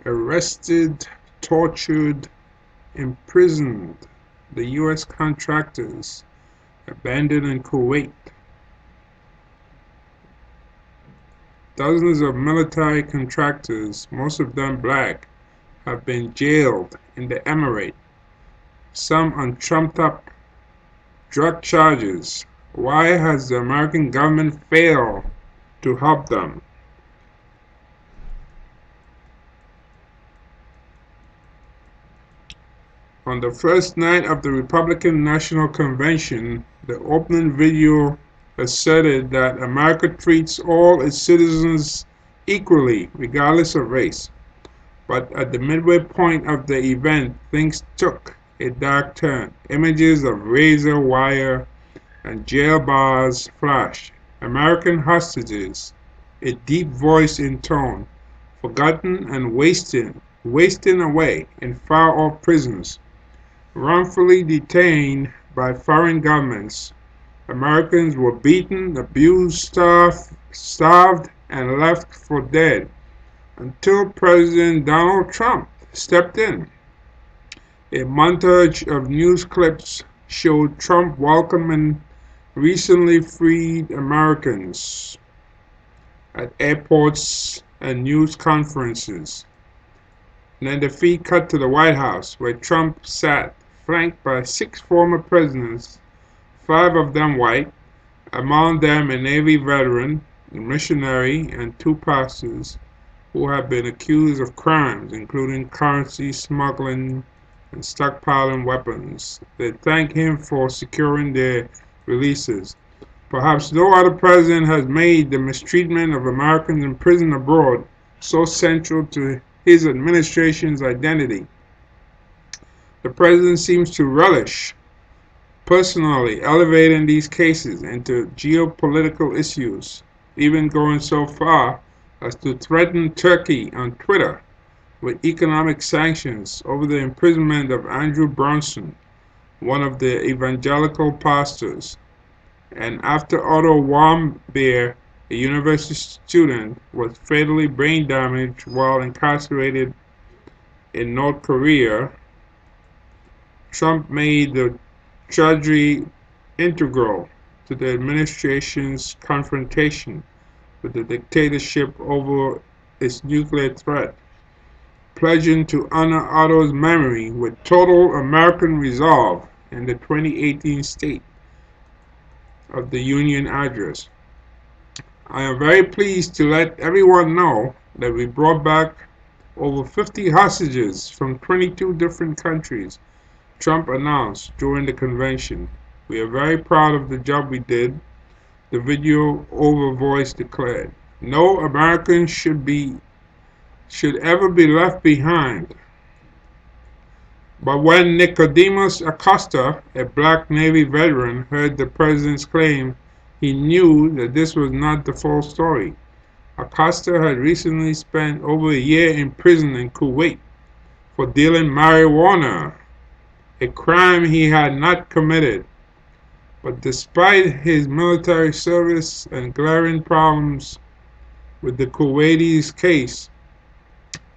arrested, tortured, imprisoned the U.S. contractors abandoned in Kuwait. Dozens of military contractors, most of them black, have been jailed in the emirate, some on trumped-up drug charges. Why has the American government failed to help them? On the first night of the Republican National Convention, the opening video asserted that America treats all its citizens equally, regardless of race. But at the midway point of the event, things took a dark turn. Images of razor wire and jail bars flashed. American hostages, a deep voice in tone, forgotten and wasting away in far-off prisons, wrongfully detained by foreign governments. Americans were beaten, abused, starved, and left for dead until President Donald Trump stepped in. A montage of news clips showed Trump welcoming recently freed Americans at airports and news conferences. And then the feed cut to the White House, where Trump sat, flanked by 6 former presidents, 5 of them white, among them a Navy veteran, a missionary, and 2 pastors who have been accused of crimes, including currency smuggling and stockpiling weapons. They thank him for securing their releases. Perhaps no other president has made the mistreatment of Americans imprisoned abroad so central to his administration's identity. The president seems to relish personally elevating these cases into geopolitical issues, even going so far as to threaten Turkey on Twitter with economic sanctions over the imprisonment of Andrew Brunson, one of the evangelical pastors. And after Otto Warmbier, a university student, was fatally brain damaged while incarcerated in North Korea, Trump made the tragedy integral to the administration's confrontation with the dictatorship over its nuclear threat, pledging to honor Otto's memory with total American resolve in the 2018 State of the Union address. I am very pleased to let everyone know that we brought back over 50 hostages from 22 different countries, Trump announced during the convention. We are very proud of the job we did, the video over voice declared. No American should ever be left behind. But when Nicodemus Acosta, a black Navy veteran, heard the president's claim, he knew that this was not the full story. Acosta had recently spent over a year in prison in Kuwait for dealing marijuana, a crime he had not committed. But despite his military service and glaring problems with the Kuwaitis case,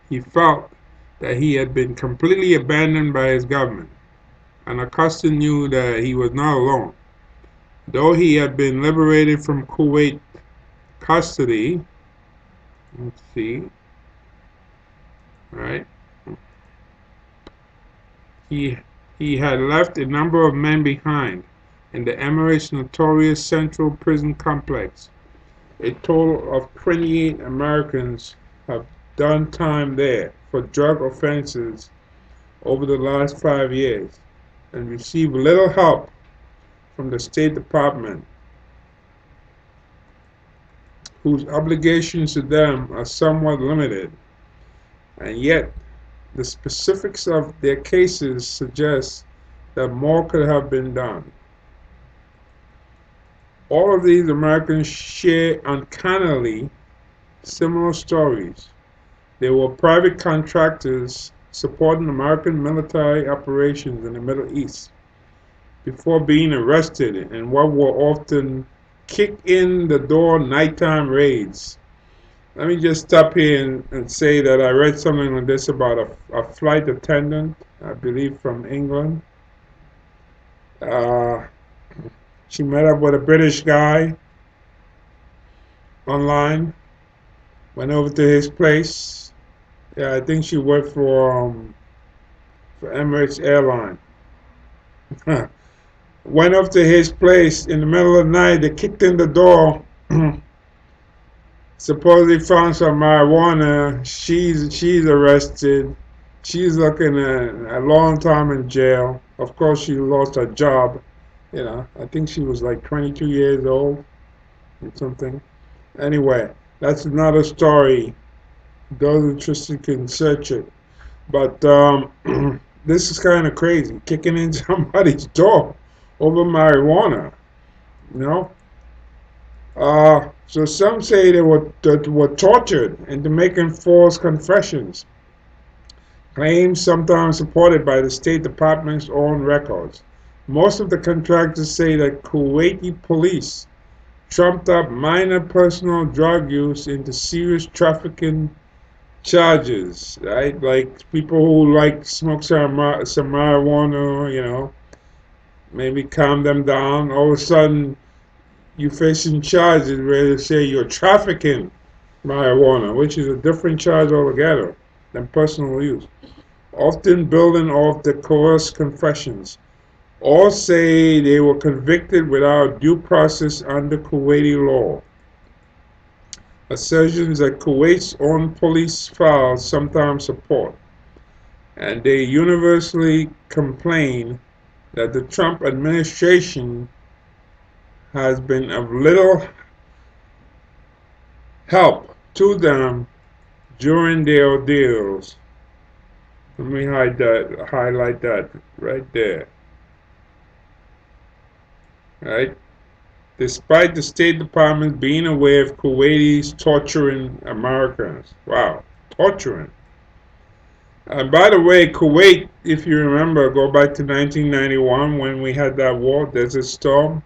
he felt that he had been completely abandoned by his government, and Acosta knew that he was not alone. Though he had been liberated from Kuwait custody, let's see, right? He had left a number of men behind in the Emirates' notorious Central Prison Complex. A total of 28 Americans have done time there for drug offenses over the last 5 years and received little help from the State Department, whose obligations to them are somewhat limited. And yet, the specifics of their cases suggest that more could have been done. All of these Americans share uncannily similar stories. They were private contractors supporting American military operations in the Middle East before being arrested in what were often kick-in-the-door nighttime raids. Let me just stop here and say that I read something on this about a flight attendant, I believe from England. Uh, she met up with a British guy online, went over to his place. Yeah, I think she worked for Emirates Airline. Went up to his place in the middle of the night. They kicked in the door. Supposedly found some marijuana. She's arrested. She's looking at a long time in jail. Of course, she lost her job. I think she was like 22 years old or something. Anyway, that's another story. Those interested can search it. But this is kind of crazy. Kicking in somebody's door over marijuana. You know. So some say they were tortured into making false confessions, claims sometimes supported by the State Department's own records. Most of the contractors say that Kuwaiti police trumped up minor personal drug use into serious trafficking charges, right? Like people who like smoke some marijuana, maybe calm them down. All of a sudden, you facing charges where they say you're trafficking marijuana, which is a different charge altogether than personal use, often building off the coerced confessions. All say they were convicted without due process under Kuwaiti law. Assertions that Kuwait's own police files sometimes support, and they universally complain that the Trump administration has been of little help to them during their ordeals. Let me highlight that right there. Right? Despite the State Department being aware of Kuwaitis torturing Americans. Wow, torturing. And by the way, Kuwait, if you remember, go back to 1991 when we had that war, Desert Storm.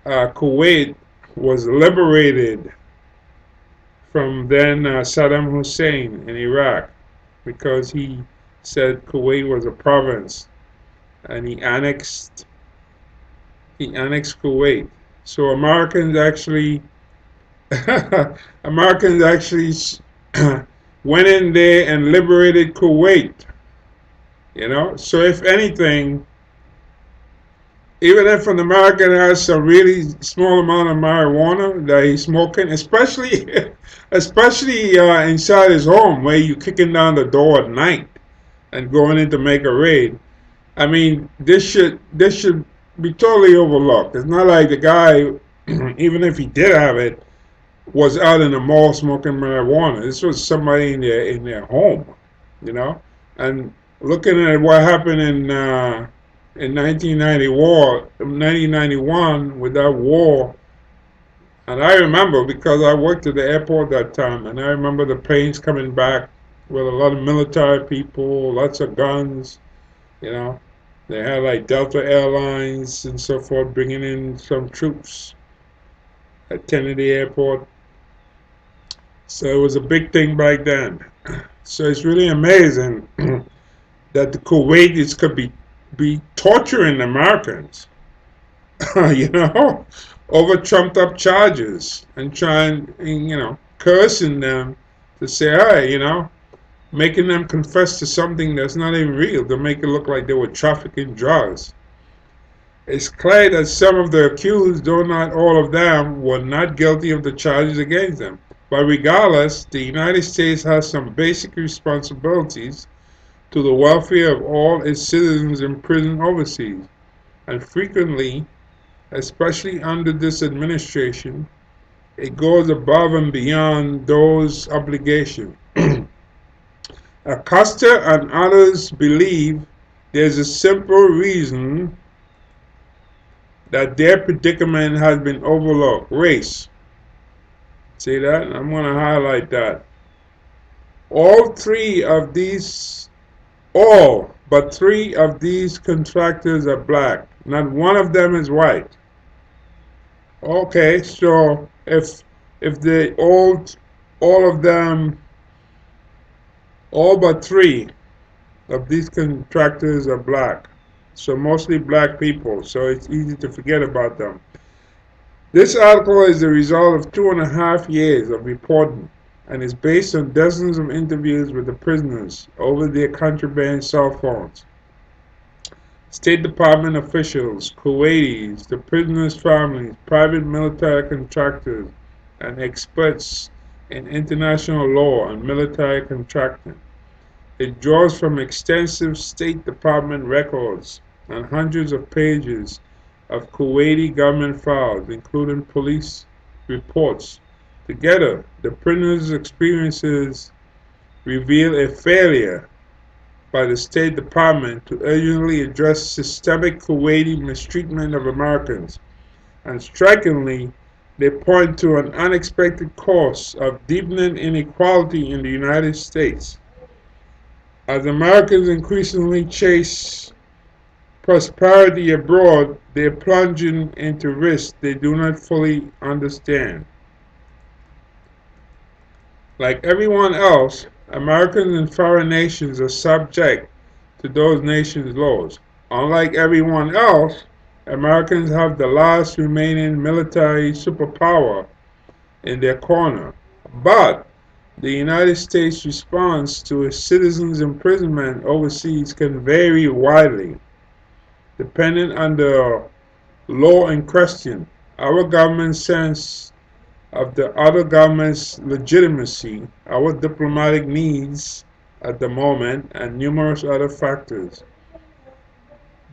Kuwait was liberated from then Saddam Hussein in Iraq because he said Kuwait was a province and he annexed Kuwait. So Americans actually went in there and liberated Kuwait. So if anything, even if an American has some really small amount of marijuana that he's smoking, especially especially inside his home where you kicking down the door at night and going in to make a raid. I mean, this should be totally overlooked. It's not like the guy, even if he did have it, was out in the mall smoking marijuana. This was somebody in their home, you know. And looking at what happened in 1991 with that war, and I remember because I worked at the airport that time, and I remember the planes coming back with a lot of military people, lots of guns, you know. They had like Delta Airlines and so forth bringing in some troops at Kennedy Airport. So it was a big thing back then. So it's really amazing that the Kuwaitis could be torturing Americans, over trumped up charges and trying, cursing them to say, hey, making them confess to something that's not even real to make it look like they were trafficking drugs. It's clear that some of the accused, though not all of them, were not guilty of the charges against them. But regardless, the United States has some basic responsibilities to the welfare of all its citizens imprisoned overseas. And frequently, especially under this administration, it goes above and beyond those obligations. Acosta and others believe there's a simple reason that their predicament has been overlooked: race. See that? I'm going to highlight that. All three of these, all but three of these contractors are black. Not one of them is white. Okay, so if If they all of them, all but three of these contractors are black. So mostly black people, so it's easy to forget about them. This article is the result of 2.5 years of reporting and is based on dozens of interviews with the prisoners over their contraband cell phones. State Department officials, Kuwaitis, the prisoners' families, private military contractors, and experts in international law and military contracting. It draws from extensive State Department records and hundreds of pages of Kuwaiti government files, including police reports. Together, the prisoners' experiences reveal a failure by the State Department to urgently address systemic Kuwaiti mistreatment of Americans, and strikingly, they point to an unexpected cause of deepening inequality in the United States. As Americans increasingly chase prosperity abroad, they're plunging into risks they do not fully understand. Like everyone else, Americans in foreign nations are subject to those nations' laws. Unlike everyone else, Americans have the last remaining military superpower in their corner. But the United States' response to a citizen's imprisonment overseas can vary widely, depending on the law in question. Our government's sense of the other government's legitimacy, our diplomatic needs at the moment, and numerous other factors.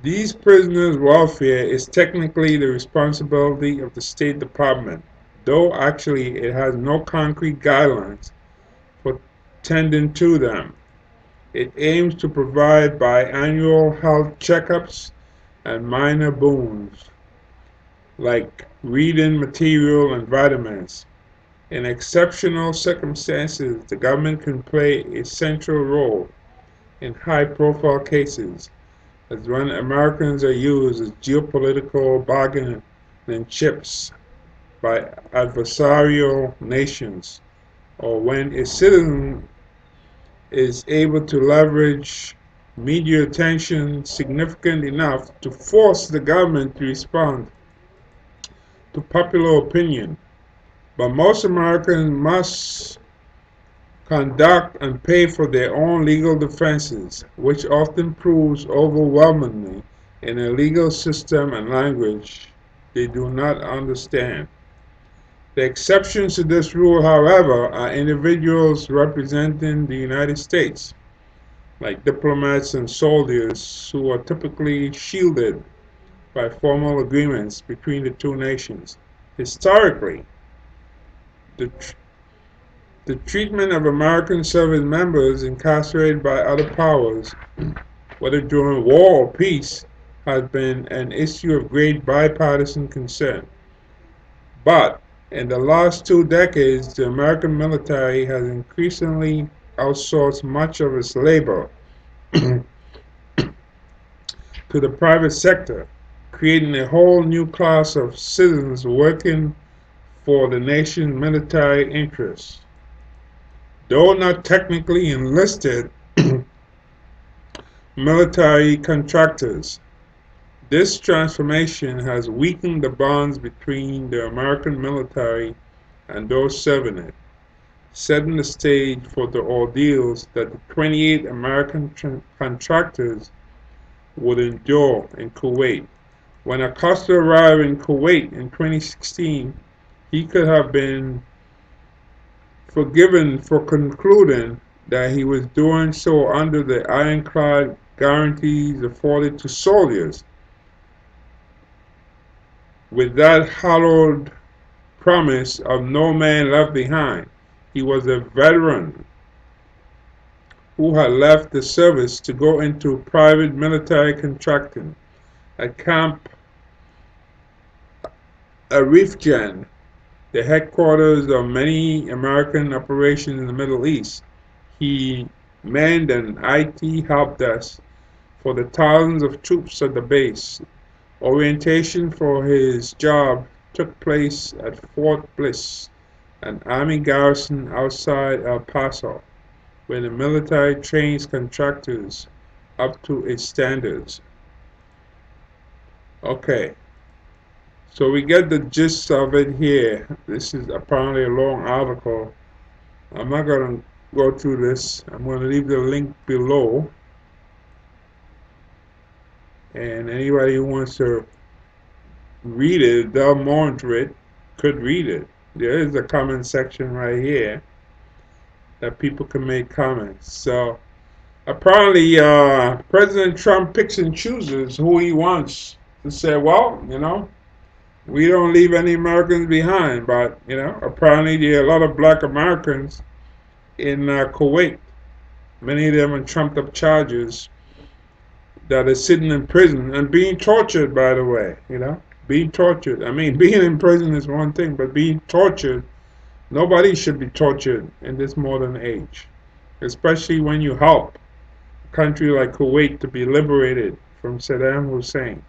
These prisoners' welfare is technically the responsibility of the State Department, though actually it has no concrete guidelines for tending to them. It aims to provide biannual health checkups and minor boons like reading material and vitamins. In exceptional circumstances, the government can play a central role in high-profile cases, as when Americans are used as geopolitical bargaining chips by adversarial nations, or when a citizen is able to leverage media attention significant enough to force the government to respond to popular opinion. But most Americans must conduct and pay for their own legal defenses, which often proves overwhelmingly in a legal system and language they do not understand. The exceptions to this rule, however, are individuals representing the United States, like diplomats and soldiers who are typically shielded by formal agreements between the two nations. Historically, the the treatment of American service members incarcerated by other powers, whether during war or peace, has been an issue of great bipartisan concern. But in the last 2 decades, the American military has increasingly outsourced much of its labor to the private sector, creating a whole new class of citizens working for the nation's military interests. Though not technically enlisted military contractors, this transformation has weakened the bonds between the American military and those serving it, setting the stage for the ordeals that the 28 American contractors would endure in Kuwait. When Acosta arrived in Kuwait in 2016, he could have been forgiven for concluding that he was doing so under the ironclad guarantees afforded to soldiers, with that hallowed promise of no man left behind. He was a veteran who had left the service to go into private military contracting at Camp Arifjan, the headquarters of many American operations in the Middle East. He manned an IT help desk for the thousands of troops at the base. Orientation for his job took place at Fort Bliss, an army garrison outside El Paso, where the military trains contractors up to its standards. Okay, so we get the gist of it here. This is apparently a long article. I'm not going to go through this. I'm going to leave the link below. And anybody who wants to read it, delve more into it, could read it. There is a comment section right here that people can make comments. So apparently, President Trump picks and chooses who he wants to say, well, we don't leave any Americans behind. But, apparently there are a lot of black Americans in Kuwait. Many of them on trumped up charges that are sitting in prison and being tortured, by the way, being tortured. I mean, being in prison is one thing, but being tortured, nobody should be tortured in this modern age, especially when you help a country like Kuwait to be liberated from Saddam Hussein.